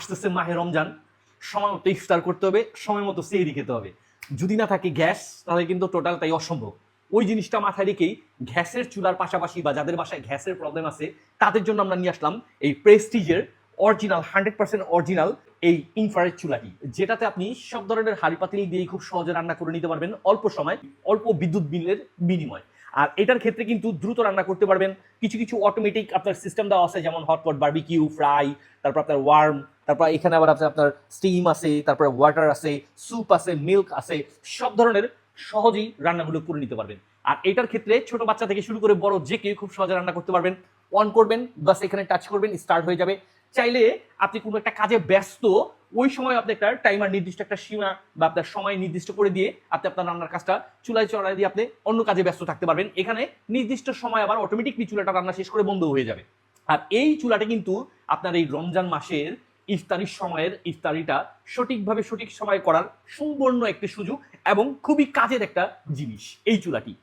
আসতেছে মাহে রমজান, সময় মতো ইফতার করতে হবে, সময় মতো সেহরি খেতে হবে। যদি না থাকে গ্যাস, তাহলে কিন্তু টোটালটাই অসম্ভব। ওই জিনিসটা মাথায় রেখেই গ্যাসের চুলার পাশাপাশি বা যাদের বাসায় গ্যাসের প্রবলেম আছে তাদের জন্য আমরা নিয়ে আসলাম এই প্রেস্টিজের অরিজিনাল 100% অরিজিনাল এই ইনফ্রারেড চুলাটি, যেটাতে আপনি সব ধরনের হাঁড়ি পাতিল দিয়ে খুব সহজে রান্না করে নিতে পারবেন অল্প সময়, অল্প বিদ্যুৎ বিলের বিনিময়। আর এটার ক্ষেত্রে কিন্তু দ্রুত রান্না করতে পারবেন। কিছু কিছু অটোমেটিক আপনার সিস্টেম দেওয়া আছে, যেমন হটপট, বারবিকিউ, ফ্রাই, তারপর আপনার ওয়ার্ম, তারপর এখানে আবার আপনার স্টিম আছে, তারপরে ওয়াটার আছে, স্যুপ আছে, মিল্ক আছে, সব ধরনের সহজেই রান্নাগুলো করে নিতে পারবেন। আর এটার ক্ষেত্রে ছোট বাচ্চা থেকে শুরু করে বড় যে কেউ খুব সহজে রান্না করতে পারবেন। অন করবেন, বাস এখানে টাচ করবেন, স্টার্ট হয়ে যাবে। চাইলে আপনি কোনো একটা কাজে ব্যস্ত, ওই সময় আপনি একটা টাইমার নির্দিষ্ট একটা সীমা বা আপনার সময় নির্দিষ্ট করে দিয়ে আপনি আপনার রান্নার কাজটা চুলায় চড়াই দিয়ে আপনি অন্য কাজে ব্যস্ত থাকতে পারবেন। এখানে নির্দিষ্ট সময় আবার অটোমেটিকলি চুলাটা রান্না শেষ করে বন্ধ হয়ে যাবে। আর এই চুলাটা কিন্তু আপনার এই রমজান মাসের ইফতারির সময়ের ইফতারিটা সঠিকভাবে সঠিক সময় করার সুবর্ণ একটি সুযোগ এবং খুবই কাজের একটা জিনিস এই চুলাটি।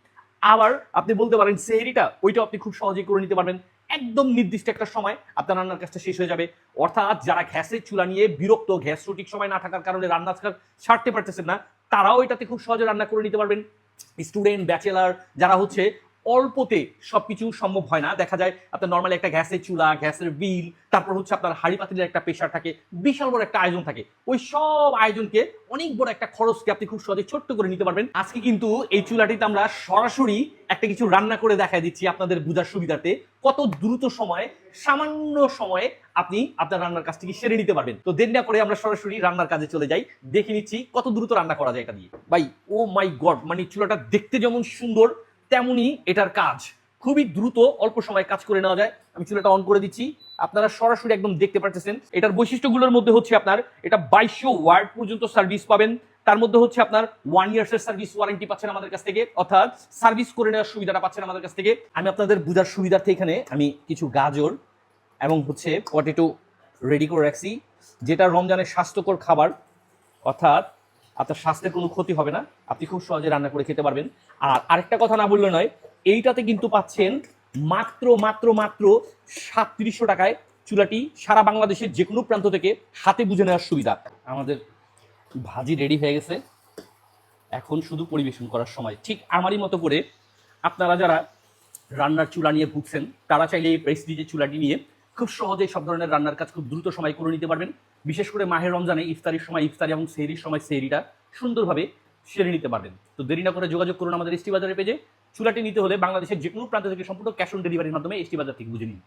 আবার আপনি বলতে পারেন সেহরিটা, ওইটাও আপনি খুব সহজেই করে নিতে পারবেন। একদম নির্দিষ্ট একটা সময় আপনার রান্নার কাজটা শেষ হয়ে যাবে। অর্থাৎ যারা গ্যাসের চুলা নিয়ে বিরক্ত, গ্যাস সঠিক সময় না থাকার কারণে রান্না ছাড়তে পারতেছেন না, তারাও এটাতে খুব সহজে রান্না করে নিতে পারবেন। স্টুডেন্ট, ব্যাচেলার, যারা হচ্ছে অল্পতে সবকিছু সম্ভব হয় না, দেখা যায় আপনার নর্মালি একটা গ্যাসের চুলা, গ্যাসের বিল, তারপর হচ্ছে আপনার হাঁড়ি পাতিলের একটা প্রেশার থাকে, বিশাল বড় একটা আয়োজন থাকে। ওই সব আয়োজনকে, অনেক বড় একটা খরচকে আপনি খুব সহজে ছোট্ট করে নিতে পারবেন। আজকে কিন্তু এই চুলাটিতে আমরা সরাসরি একটা কিছু রান্না করে দেখাই দিচ্ছি আপনাদের বোঝার সুবিধার্থে, কত দ্রুত সময়ে, সামান্য সময়ে আপনি আপনার রান্নার কাজটিকে সেরে নিতে পারবেন। তো দেরি না করে আমরা সরাসরি রান্নার কাজে চলে যাই, দেখে নিচ্ছি কত দ্রুত রান্না করা যায় এটা দিয়ে। ভাই, ও মাই গড, মানে চুলাটা দেখতে যেমন সুন্দর তেমনি এটার কাজ খুবই দ্রুত, অল্প সময় কাজ করে নেওয়া যায়। আমি চুলাটা অন করে দিচ্ছি, আপনারা সরাসরি একদম দেখতে পাচ্ছেন। এটার বৈশিষ্ট্যগুলোর মধ্যে হচ্ছে আপনার এটা 2200 ওয়াট পর্যন্ত সার্ভিস পাবেন। তার মধ্যে হচ্ছে আপনার 1 ইয়ার্সের সার্ভিস ওয়ারেন্টি পাচ্ছেন আমাদের কাছ থেকে, অর্থাৎ সার্ভিস করে নেওয়ার সুবিধাটা পাচ্ছেন আমাদের কাছ থেকে। আমি আপনাদের বোঝার সুবিধার্থে এখানে আমি কিছু গাজর এবং হচ্ছে পটেটো রেডি করে রাখছি, যেটা রমজানের স্বাস্থ্যকর খাবার, অর্থাৎ আপনার স্বাস্থ্যের কোনো ক্ষতি হবে না, আপনি খুব সহজে রান্না করে খেতে পারবেন। আর আরেকটা কথা না বললে নয়, এইটাতে কিন্তু পাচ্ছেন মাত্র মাত্র মাত্র 3700 টাকায় চুলাটি সারা বাংলাদেশের যে কোনো প্রান্ত থেকে হাতে বুঝে নেওয়ার সুবিধা। আমাদের ভাজি রেডি হয়ে গেছে, এখন শুধু পরিবেশন করার সময়। ঠিক আমারই মতো করে আপনারা যারা রান্নার চুলা নিয়ে ভুগছেন, তারা চাইলে এই প্রেস্টিজের চুলাটি নিয়ে খুব সহজে সব ধরনের রান্নার কাজ খুব দ্রুত সময় করে নিতে পারবেন। বিশেষ করে মাহের রমজানে ইফতারির সময় ইফতারি এবং সেহরির সময় সেহরিটা সুন্দরভাবে সেরে নিতে পারবেন। তো দেরি না করে যোগাযোগ করুন আমাদের এসটি বাজারের পেজে। চুলাটি নিতে হলে বাংলাদেশের যে কোনো প্রান্ত থেকে সম্পূর্ণ ক্যাশ অন ডেলিভারির মাধ্যমে এসটি বাজার থেকে বুঝে নিন।